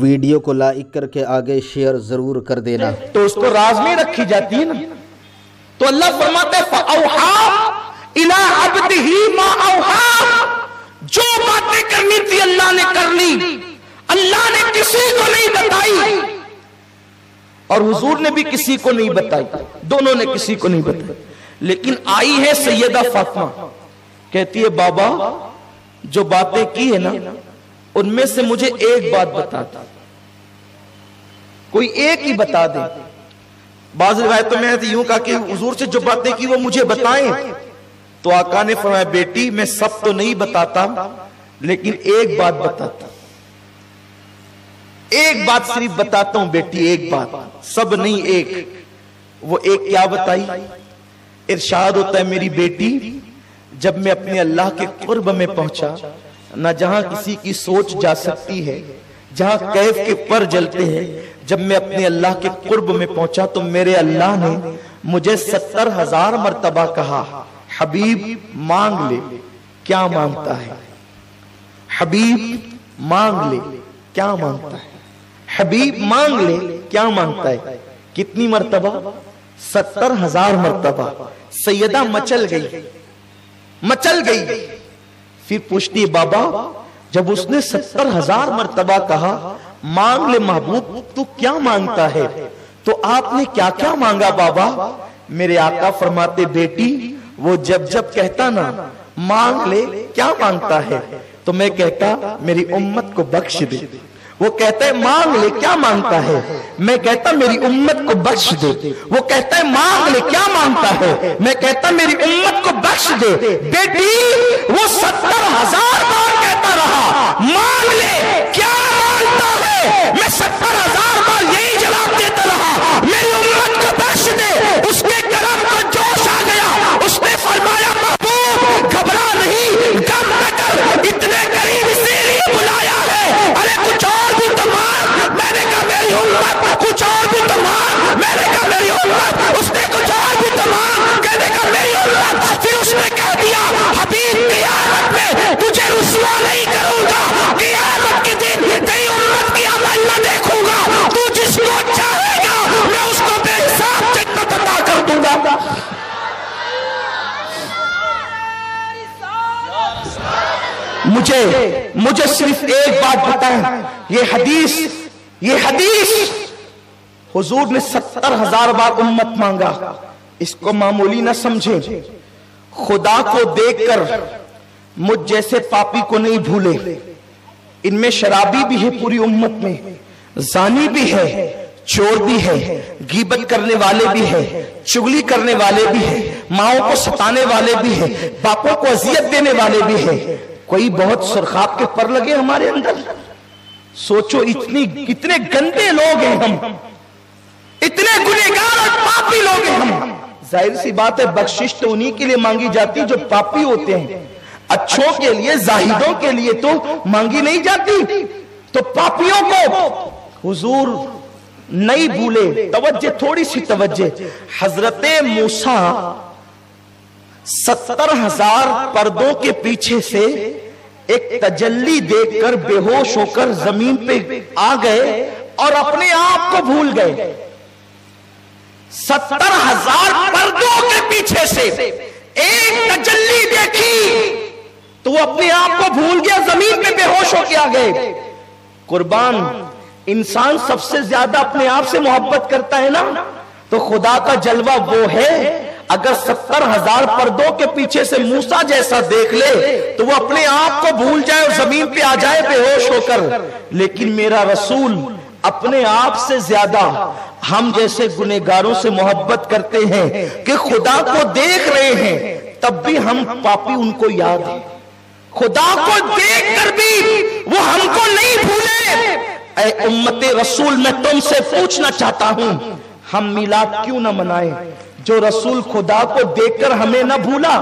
Video کو like کر کے آگے شیئر ضرور کر دینا. تو اس کو راز میں رکھی جاتی ہے نا. تو اللہ فرماتا ہے فَأَوْحَا إِلَىٰ عَبْدِهِ مَا أَوْحَا. جو باتیں کرنی تھی اللہ نے کر لی. اللہ نے کسی کو نہیں بتائی اور حضور نے بھی کسی کو نہیں بتائی. دونوں نے کسی کو نہیں بتائی. لیکن آئی ہے سیدہ فاطمہ, کہتی ہے بابا جو باتیں کی ہے نا ان میں سے مجھے ایک بات بتا دیں, کوئی ایک ہی بتا دیں. بعض روایتوں میں یوں کہا کہ حضور سے جو باتیں کی وہ مجھے بتائیں. تو آقا نے فرمایا بیٹی میں سب تو نہیں بتاتا لیکن ایک بات بتاتا, ایک بات صرف بتاتا ہوں بیٹی, ایک بات, سب نہیں ایک. وہ ایک کیا بتائی؟ ارشاد ہوتا ہے میری بیٹی جب میں اپنے اللہ کے قرب میں پہنچا نہ جہاں کسی کی سوچ جا سکتی ہے, جہاں کیف کے پر جلتے ہیں, جب میں اپنے اللہ کے قرب میں پہنچا تو میرے اللہ نے مجھے 70,000 مرتبہ کہا حبیب مانگ لے کیا مانگتا ہے, حبیب مانگ لے کیا مانگتا ہے, حبیب مانگ لے کیا مانگتا ہے. کتنی مرتبہ؟ 70,000 مرتبہ. سیدہ مچل گئی, مچل گئی. پھر پوچھتی بابا جب اس نے 70,000 مرتبہ کہا مانگ لے محبوب تو کیا مانگتا ہے, تو آپ نے کیا کیا مانگا بابا؟ میرے آقا فرماتے بیٹی وہ جب جب کہتا نا مانگ لے کیا مانگتا ہے تو میں کہتا میری امت کو بخش دے. وہ کہتا ہے مانگ لے کیا مانگتا ہے, میں کہتا میری امت کو بخش دے. وہ کہتا ہے مانگ لے کیا مانگتا ہے, میں کہتا میری امت کو بخش دے. بیٹی وہ 70,000 بار کہتا رہا مانگ لے کیا مانگتا ہے, میں 70,000 بار یہی جواب دیتا رہا میری امت کو بخش دے. اس کے کرم کو جوش آ گیا, اس نے فرمایا محبوب گھبرا نہیں, غم نہ کر, اتنے قریب اسی لیے بلایا ہے. ارے کچھ اور بھی تو مانگ. میں نے کہا میری امت کچھ اور بھی تو مانگ. میں نے کہا میری امت, اس نے کچھ اور بھی تو مانگ. کہنے کا میری امت. پھر اس نے کہہ دیا حبیب قیامت میں تجھے رسوا نہیں کروں گا, قیامت کے دن تیری امت کی عمل نہ دیکھوں گا, تو جس کو چاہے گا میں اس کو بے حساب جنت عطا کر دوں گا. مجھے صرف ایک بات بتائیں, یہ حدیث حضور نے 70,000 بار امت مانگا. اس کو معمولی نہ سمجھیں. خدا کو دیکھ کر مجھ جیسے پاپی کو نہیں بھولے. ان میں شرابی بھی ہے پوری امت میں, زانی بھی ہے, چور بھی ہے, غیبت کرنے والے بھی ہے, چغلی کرنے والے بھی ہے, ماؤں کو ستانے والے بھی ہے, باپوں کو اذیت دینے والے بھی ہے. کوئی بہت سرخاب کے پر لگے ہمارے اندر. سوچو کتنے گندے لوگ ہیں ہم, اتنے گنہگار اور پاپی لوگ ہیں ہم. ظاہر سی بات ہے بخشش تو انہی کے لیے مانگی جاتی جو پاپی ہوتے ہیں. اچھوں کے لیے زاہدوں کے لیے تو مانگی نہیں جاتی. تو پاپیوں کو حضور نہیں بھولے. توجہ, تھوڑی سی توجہ. حضرت موسیٰ 70,000 پردوں کے پیچھے سے ایک تجلی دیکھ کر بے ہوش ہو کر زمین پہ آ گئے اور اپنے آپ کو بھول گئے. 70,000 پردوں کے پیچھے سے ایک تجلی دیکھی تو وہ اپنے آپ کو بھول گیا, زمین پہ بے ہوش ہو کے آ گئے. قربان, انسان سب سے زیادہ اپنے آپ سے محبت کرتا ہے نا, تو خدا کا جلوہ وہ ہے اگر 70,000 پردوں کے پیچھے سے موسیٰ جیسا دیکھ لے تو وہ اپنے آپ کو بھول جائے اور زمین پہ آ جائے بے ہوش ہو کر. لیکن میرا رسول اپنے آپ سے زیادہ ہم جیسے گنہگاروں سے محبت کرتے ہیں کہ خدا کو دیکھ رہے ہیں تب بھی ہم پاپی ان کو یاد ہیں. خدا کو دیکھ کر بھی وہ ہم کو نہیں بھولے. اے امت رسول, میں تم سے پوچھنا چاہتا ہوں ہم میلاد کیوں نہ منائیں؟ جو رسول خدا کو دیکھ کر ہمیں نہ بھولا,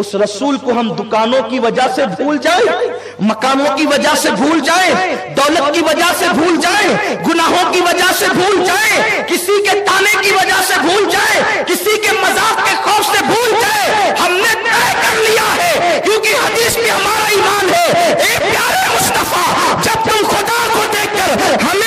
اس رسول کو ہم دکانوں کی وجہ سے بھول جائیں, مکانوں کی وجہ سے بھول جائیں, دولت کی وجہ سے بھول جائیں, گناہوں کی وجہ سے بھول جائیں, کسی کے تانے کی وجہ سے بھول جائیں, کسی کے مذاق کے خوف سے بھول جائیں. ہم نے طے کر لیا ہے کیونکہ حدیث میں ہمارا ایمان ہے. اے پیارے مصطفیٰ, جب تم خدا کو دیکھ کر ہمیں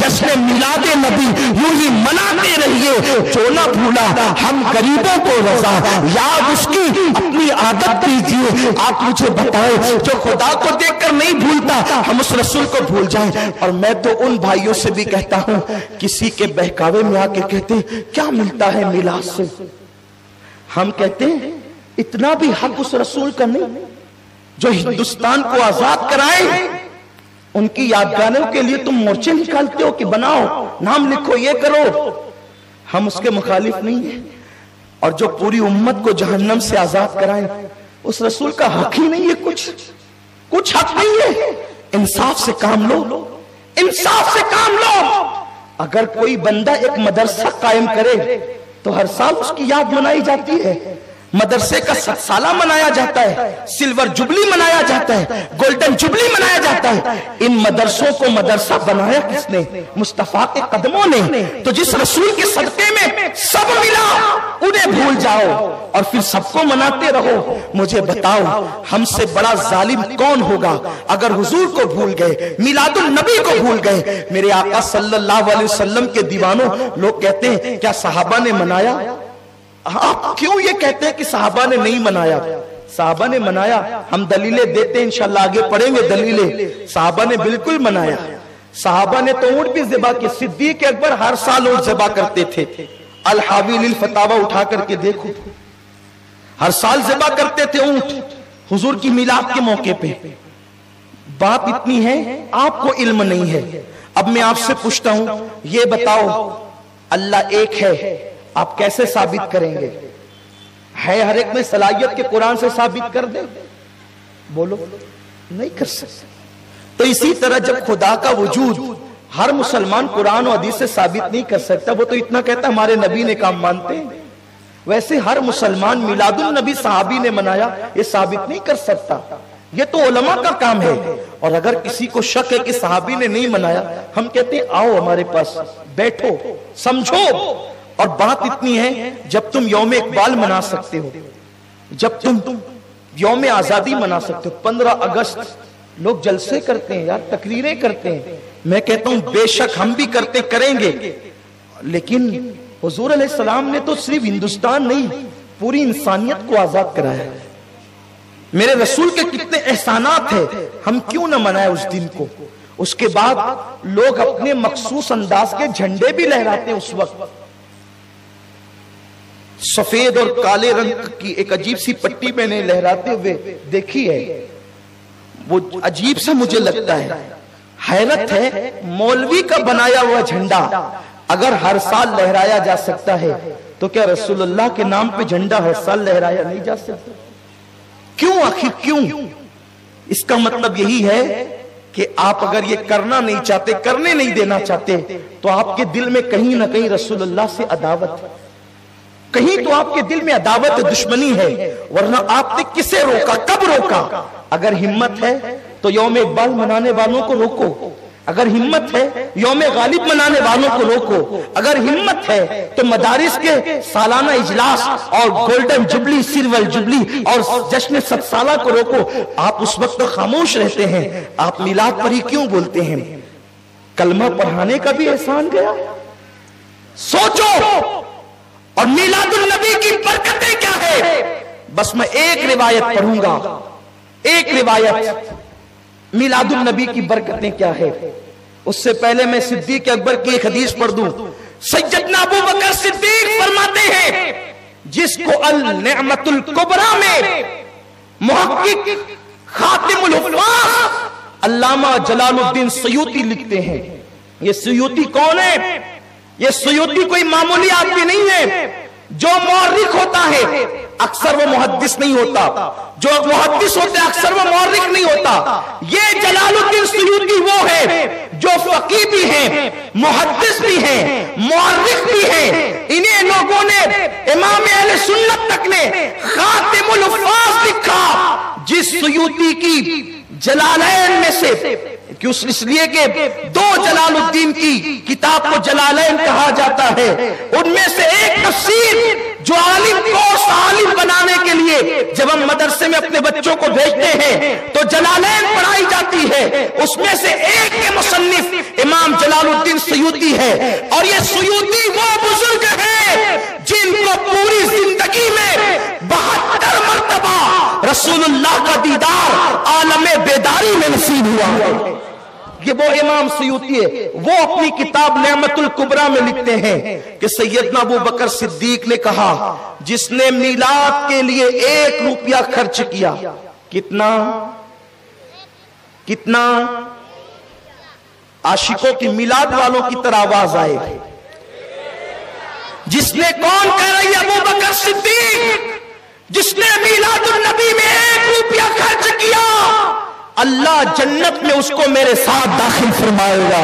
जश्न मिलाद नबी यूं ही मनाते रहिए। जो ना भूला हम गरीबों को रजा, याद उसकी अपनी आदत कीजिए। आप मुझे बताएं, जो खुदा को देखकर नहीं भूलता, हम उस रसूल को भूल जाएं। और मैं तो उन भाइयों से भी कहता हूं, किसी के बहकावे में आके कहते क्या मिलता है मिलाद से, हम कहते हैं इतना भी हक उस रसूल का नहीं जो हिंदुस्तान को आजाद कराए। उनकी यादगारों के लिए तुम मोर्चे निकालते हो कि बनाओ, नाम लिखो, ये करो। हम उसके मुखालिफ नहीं है। और जो पूरी उम्मत को जहन्नम से आजाद कराए, उस रसूल का हक ही नहीं है, कुछ हक नहीं है। इंसाफ से काम लो, इंसाफ से काम लो। अगर कोई बंदा एक मदरसा कायम करे तो हर साल उसकी याद मनाई जाती है। मदरसे का 7 साला मनाया जाता है, सिल्वर जुबली मनाया जाता है, गोल्डन जुबली मनाया जाता है। इन मदरसों को मदरसा बनाया किसने? मुस्तफा के कदमों ने। तो जिस रसूल के सदके में सब मिला, उन्हें भूल जाओ और फिर सबको मनाते रहो। मुझे बताओ, हमसे बड़ा जालिम कौन होगा अगर हुजूर को भूल गए, मिलादुल नबी को भूल गए। मेरे आका सल्लल्लाहु अलैहि वसल्लम के दीवानों, लोग कहते हैं क्या सहाबा ने मनाया? आप क्यों ये कहते हैं कि सहाबा ने नहीं मनाया? सहाबा ने मनाया, हम दलीलें देते हैं, इंशाल्लाह आगे पढ़ेंगे दलीलें। सहाबा ने बिल्कुल मनाया। सहाबा ने तो ऊंट भी ज़िबा किए। सिद्दीक अकबर हर साल ऊंट ज़िबा करते थे। अल हावी लिल फतावा उठा करके देखो, हर साल ज़िबा करते थे ऊंट हुजूर की मिलाद के मौके पे। बात इतनी है, आपको इल्म नहीं है। अब मैं आपसे पूछता हूं, ये बताओ अल्लाह एक है, आप कैसे साबित करेंगे? है हर एक में सलाहियत के कुरान से साबित कर दे? बोलो, नहीं कर सकते। तो इसी तरह जब खुदा का वजूद हर मुसलमान कुरान और हदीस से साबित नहीं कर सकता, वो तो इतना कहता हमारे नबी ने काम मानते हैं, वैसे हर मुसलमान मिलादुल नबी सहाबी ने मनाया ये साबित नहीं कर सकता। ये तो उलमा का काम है। और अगर किसी को शक है कि सहाबी ने नहीं मनाया, हम कहते हैं आओ हमारे पास, बैठो, समझो। और बात इतनी है, जब तुम यौम इकबाल मना सकते हो, जब तुम यौम आजादी मना सकते हो, 15 अगस्त लोग जलसे करते हैं यार, तकरीरें करते हैं। मैं कहता हूं बेशक हम भी करते करेंगे, लेकिन हुजूर अलैहिस्सलाम ने तो सिर्फ हिंदुस्तान नहीं, पूरी इंसानियत को आजाद कराया। मेरे रसूल के कितने एहसानात हैं, हम क्यों ना मनाए उस दिन को? उसके बाद लोग अपने मखसूस अंदाज के झंडे भी लहराते हैं। उस वक्त सफेद और काले रंग की एक अजीब सी पट्टी मैंने लहराते हुए देखी है, वो अजीब सा मुझे लगता है। हैरत है, मौलवी का बनाया हुआ झंडा अगर हर साल लहराया जा सकता है, तो क्या रसूलुल्लाह के नाम पे झंडा हर साल लहराया नहीं जा सकता? क्यों? आखिर क्यों? इसका मतलब यही है कि आप अगर ये करना नहीं चाहते, करने नहीं देना चाहते, तो आपके दिल में कहीं ना कहीं रसूलुल्लाह से अदावत, कहीं तो आपके दिल में अदावत दुश्मनी है। वरना आपने किसे रोका, कब रोका? अगर हिम्मत है तो यौम इकबाल मनाने वालों को रोको, अगर हिम्मत है यौम गालिब मनाने वालों को रोको, अगर हिम्मत है तो मदारिस के सालाना इजलास और गोल्डन जुबली, सिल्वर जुबली और जश्न 7 साला को रोको। आप उस वक्त तो खामोश रहते हैं, आप मिलाद पर ही क्यों बोलते हैं? कलमा पढ़ाने का भी एहसान गया, सोचो। और मिलादुल नबी की बरकतें क्या है? बस मैं एक रिवायत पढ़ूंगा, एक रिवायत, मिलादुल नबी की बरकतें क्या है। उससे पहले मैं सिद्दीक अकबर की एक हदीस पढ़ दूं। सैयदना अबू बकर सिद्दीक फरमाते हैं, जिसको अल निअमतुल कुबरा में मुहक्किक खातिमुल हुफ़्फ़ाज़ अल्लामा जलालुद्दीन सयूती लिखते हैं। ये सयूती कौन है? ये सयूती कोई मामूली आदमी नहीं है। जो मौर्रिख होता है अक्सर वो मुहद्दिस नहीं होता, जो मुहद्दिस होते हैं अक्सर वो मौर्रिख नहीं होता। ये जलालुद्दीन सयूती वो है जो फकीह भी हैं, मुहद्दिस भी हैं, मौर्रिख भी हैं। इन्हीं लोगों ने इमाम अहले सुन्नत तक ने खातिमुल हुफ़्फ़ाज़ लिखा। जिस सयूती की जलालैन में से, क्यों? इसलिए कि 2 जलालुद्दीन की किताब को जलालैन कहा जाता है। उनमें से एक तफसीर जो आलिम को आलिम बनाने के लिए जब हम मदरसे में अपने बच्चों को भेजते हैं तो जलालैन पढ़ाई जाती है। उसमें से एक के मुसन्निफ इमाम जलालुद्दीन سیوطی ہے، اور یہ سیوطی وہ بزرگ ہیں جن کو پوری زندگی میں 72 مرتبہ رسول اللہ کا دیدار عالم بیداری میں نصیب ہوا ہے۔ یہ وہ امام سیوطی ہے، وہ اپنی کتاب نعمت الکبریٰ میں لکھتے ہیں کہ سیدنا ابو بکر صدیق نے کہا جس نے میلاد کے لیے 1 روپیہ خرچ کیا، کتنا عاشقوں کی میلاد والوں کی طرح آواز آئے، جس نے، کون کہہ رہی ہے؟ ابو بکر صدیق، جس نے میلاد النبی میں 1 روپیہ خرچ کیا، اللہ جنت میں اس کو میرے ساتھ داخل فرمائے گا۔